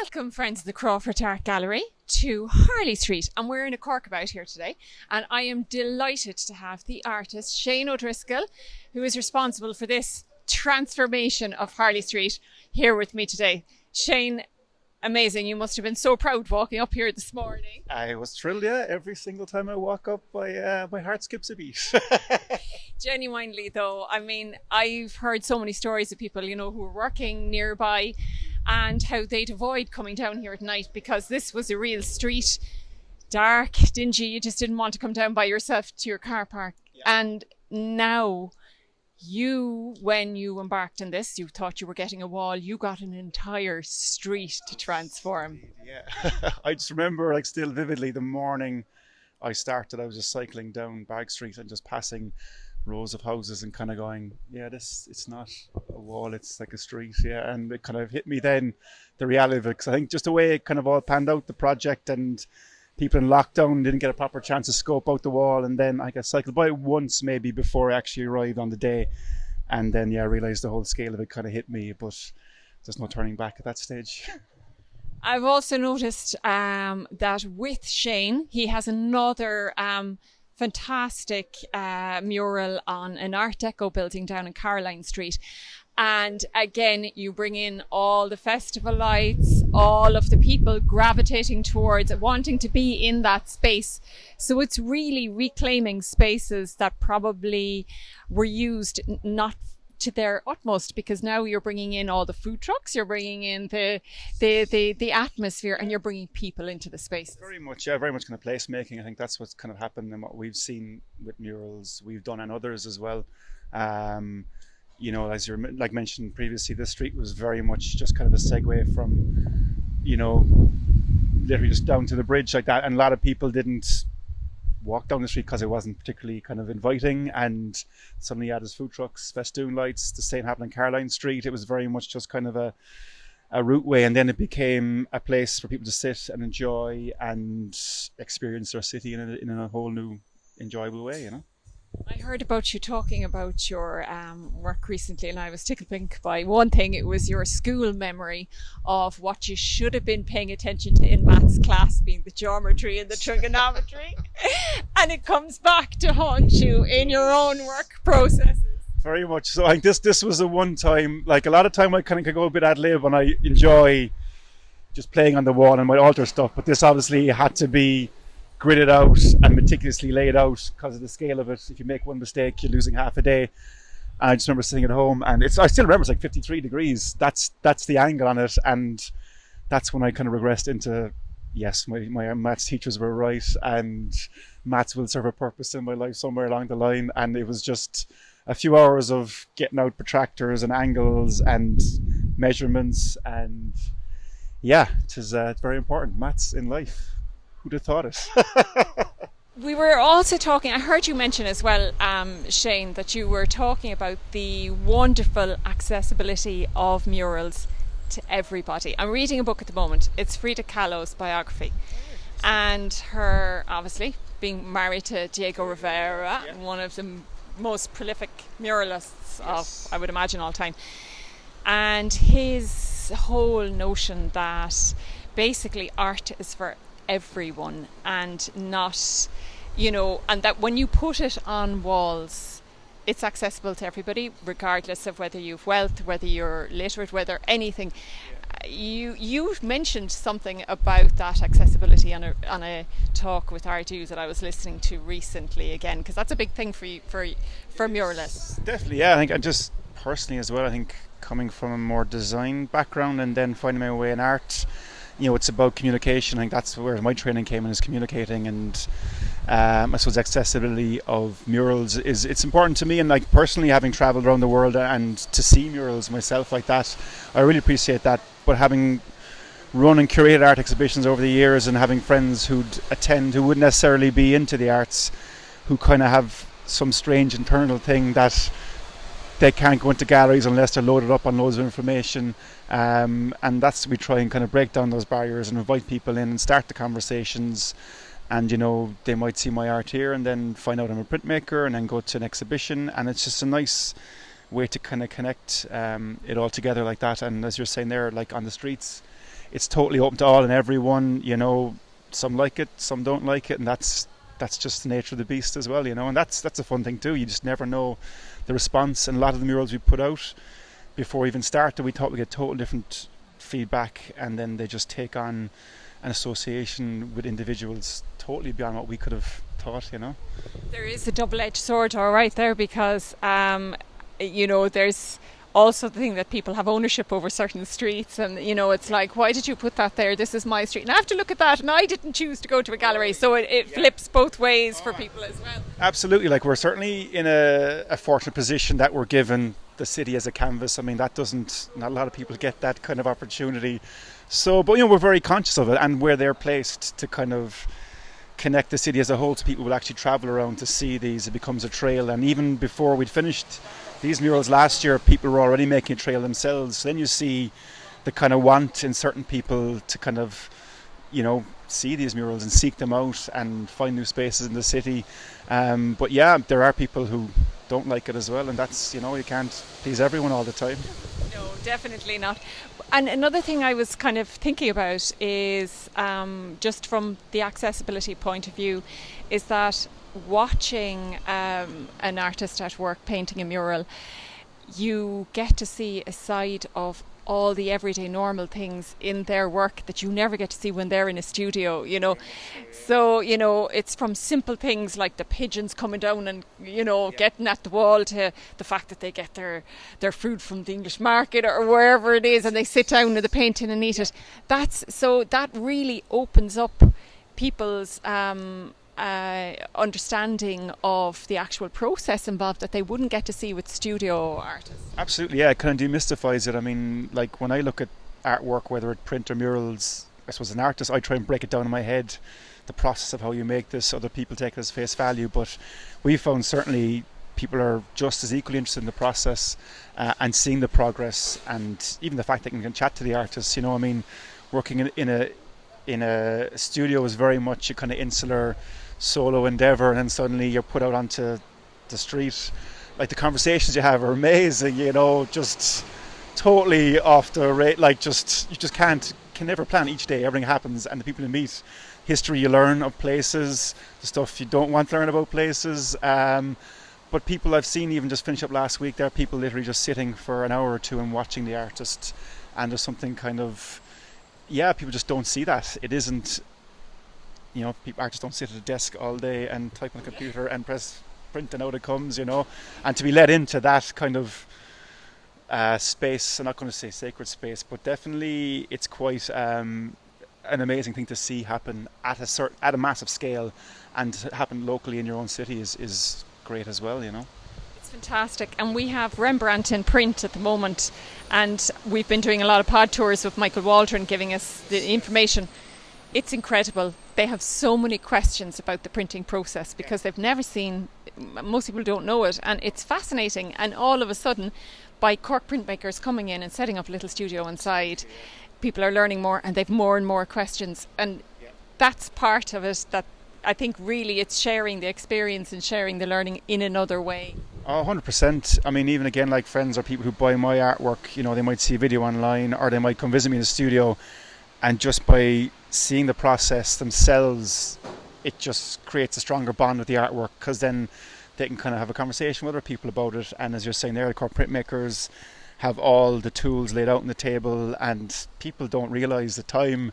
Welcome, friends of the Crawford Art Gallery, to Harley Street, and we're in a CorkAbout here today, and I am delighted to have the artist Shane O'Driscoll, who is responsible for this transformation of Harley Street, here with me today. Shane, amazing. You must have been so proud walking up here this morning. I was thrilled, yeah. Every single time I walk up, my heart skips a beat. Genuinely, though, I mean, I've heard so many stories of people, you know, who are working nearby and how they'd avoid coming down here at night because this was a real street, dark, dingy. You just didn't want to come down by yourself to your car park. Yeah. And now when you embarked on this, you thought you were getting a wall. You got an entire street to transform. Yeah, I just remember, like, still vividly the morning I started. I was just cycling down Bag Street and just passing rows of houses and kind of going, yeah, it's not a wall, it's like a street. Yeah, and it kind of hit me then, the reality of it, because I think just the way it kind of all panned out, the project, and people in lockdown didn't get a proper chance to scope out the wall, and then I cycled by it once maybe before I actually arrived on the day, and then I realised the whole scale of it kind of hit me, but there's no turning back at that stage. I've also noticed that with Shane, he has another fantastic mural on an Art Deco building down in Caroline Street. And again, you bring in all the festival lights, all of the people gravitating towards it, wanting to be in that space. So it's really reclaiming spaces that probably were used not to their utmost, because now you're bringing in all the food trucks, you're bringing in the atmosphere, and you're bringing people into the space. Very much kind of placemaking. I think that's what's kind of happened and what we've seen with murals we've done and others as well. You know, as you're like mentioned previously, this street was very much just kind of a segue from, you know, literally just down to the bridge like that, and a lot of people didn't walk down the street because it wasn't particularly kind of inviting, and suddenly you had his food trucks, festoon lights. The same happened on Caroline Street. It was very much just kind of a route way, and then it became a place for people to sit and enjoy and experience their city in a whole new enjoyable way, you know. I heard about you talking about your work recently, and I was tickled pink by one thing. It was your school memory of what you should have been paying attention to in maths class, being the geometry and the trigonometry. And it comes back to haunt you in your own work processes. Very much so. I think this was the one time, like a lot of time I kind of could go a bit ad lib and I enjoy just playing on the wall and might alter stuff, but this obviously had to be gridded out and meticulously laid out because of the scale of it. If you make one mistake, you're losing half a day. And I just remember sitting at home, and I still remember it's like 53 degrees. That's the angle on it, and that's when I kind of regressed into, yes, my maths teachers were right, and maths will serve a purpose in my life somewhere along the line. And it was just a few hours of getting out protractors and angles and measurements, and yeah, it's very important, maths in life. Who'd have thought it? We were also talking, I heard you mention as well, Shane, that you were talking about the wonderful accessibility of murals to everybody. I'm reading a book at the moment. It's Frida Kahlo's biography. And her, obviously, being married to Diego Rivera, one of the most prolific muralists of, I would imagine, all time. And his whole notion that basically art is for everyone, and not, you know, and that when you put it on walls, it's accessible to everybody, regardless of whether you've wealth, whether you're literate, whether anything. You mentioned something about that accessibility on a talk with Ardú that I was listening to recently again, because that's a big thing for you, for muralists. Definitely, yeah. I think, and just personally as well, I think coming from a more design background and then finding my way in art, you know, it's about communication. I think that's where my training came in, is communicating, and I suppose accessibility of murals it's important to me. And like personally, having travelled around the world and to see murals myself like that, I really appreciate that. But having run and curated art exhibitions over the years, and having friends who'd attend who wouldn't necessarily be into the arts, who kind of have some strange internal thing that they can't go into galleries unless they're loaded up on loads of information, and that's, we try and kind of break down those barriers and invite people in and start the conversations. And you know, they might see my art here and then find out I'm a printmaker, and then go to an exhibition, and it's just a nice way to kind of connect it all together like that. And as you're saying there, like on the streets, it's totally open to all and everyone. Some like it, some don't like it, and that's just the nature of the beast as well. And that's a fun thing too. You just never know the response. And a lot of the murals we put out before we even started, we thought we'd get total different feedback, and then they just take on an association with individuals totally beyond what we could have thought. There is a double-edged sword, all right, there, because there's also the thing that people have ownership over certain streets, and it's like, why did you put that there? This is my street, and I have to look at that, and I didn't choose to go to a gallery. So it flips both ways for people as well. Absolutely. Like, we're certainly in a fortunate position that we're given the city as a canvas. I mean, not a lot of people get that kind of opportunity. So, but we're very conscious of it, and where they're placed to kind of connect the city as a whole, so people will actually travel around to see these. It becomes a trail, and even before we'd finished these murals last year, people were already making a trail themselves. So then you see the kind of want in certain people to kind of, see these murals and seek them out and find new spaces in the city. But yeah, there are people who don't like it as well, and that's, you can't please everyone all the time. No, definitely not. And another thing I was kind of thinking about is, just from the accessibility point of view, is that watching an artist at work painting a mural, you get to see a side of all the everyday normal things in their work that you never get to see when they're in a studio, So, it's from simple things like the pigeons coming down and, getting at the wall, to the fact that they get their food from the English market or wherever it is, and they sit down with the painting and eat it. That really opens up people's understanding of the actual process involved that they wouldn't get to see with studio artists. Absolutely, yeah, it kind of demystifies it. I mean, like, when I look at artwork, whether it's print or murals, I suppose as an artist, I try and break it down in my head, the process of how you make this. Other people take it as face value, but we found certainly people are just as equally interested in the process and seeing the progress, and even the fact that you can chat to the artists. I mean, working in a studio is very much a kind of insular solo endeavour, and then suddenly you're put out onto the street. Like, the conversations you have are amazing, just totally off the rate. Like, you just can never plan each day. Everything happens, and the people you meet, history you learn of places, the stuff you don't want to learn about places. But people I've seen even just finish up last week, there are people literally just sitting for an hour or two and watching the artist, and there's something kind of, people just don't see that. It isn't, artists don't sit at a desk all day and type on a computer and press print and out it comes, and to be led into that kind of space. I'm not going to say sacred space, but definitely it's quite an amazing thing to see happen at a massive scale, and to happen locally in your own city is great as well. It's fantastic, and we have Rembrandt in print at the moment, and we've been doing a lot of pod tours with Michael Waldron giving us the information. It's incredible. They have so many questions about the printing process because they've never seen, most people don't know it, and it's fascinating. And all of a sudden, by Cork printmakers coming in and setting up a little studio inside, people are learning more, and they've more and more questions. And that's part of it, that I think really it's sharing the experience and sharing the learning in another way. Oh, 100%. I mean, even again, like friends or people who buy my artwork, they might see a video online, or they might come visit me in the studio, and just by seeing the process themselves, it just creates a stronger bond with the artwork, because then they can kind of have a conversation with other people about it. And as you're saying there, the Cork printmakers have all the tools laid out on the table, and people don't realise the time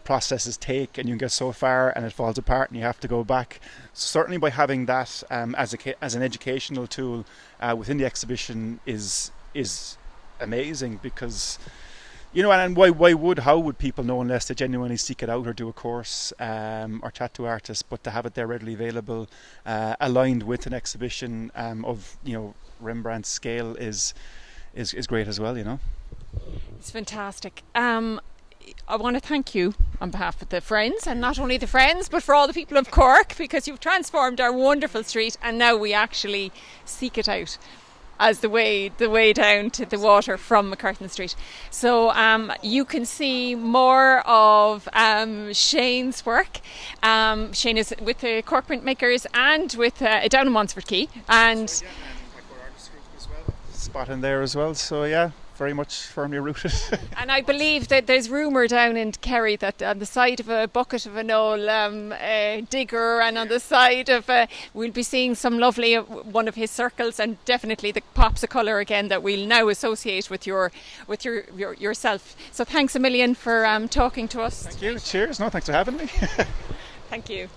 processes take, and you can get so far and it falls apart and you have to go back. So certainly by having that as an educational tool within the exhibition is amazing, because and how would people know unless they genuinely seek it out or do a course or chat to artists? But to have it there readily available, aligned with an exhibition of Rembrandt's scale is great as well. It's fantastic. I want to thank you on behalf of the Friends, and not only the Friends, but for all the people of Cork, because you've transformed our wonderful street, and now we actually seek it out as the way down to the water from McCartan Street. So you can see more of Shane's work. Shane is with the Cork printmakers and with down in Montfort Quay, and spot in there as well. So yeah, very much firmly rooted. And I believe that there's rumour down in Kerry that on the side of a bucket of an old digger, and on the side of we'll be seeing some lovely one of his circles, and definitely the pops of colour again that we'll now associate with yourself. So thanks a million for talking to us. Thank you. Cheers. No, thanks for having me. Thank you.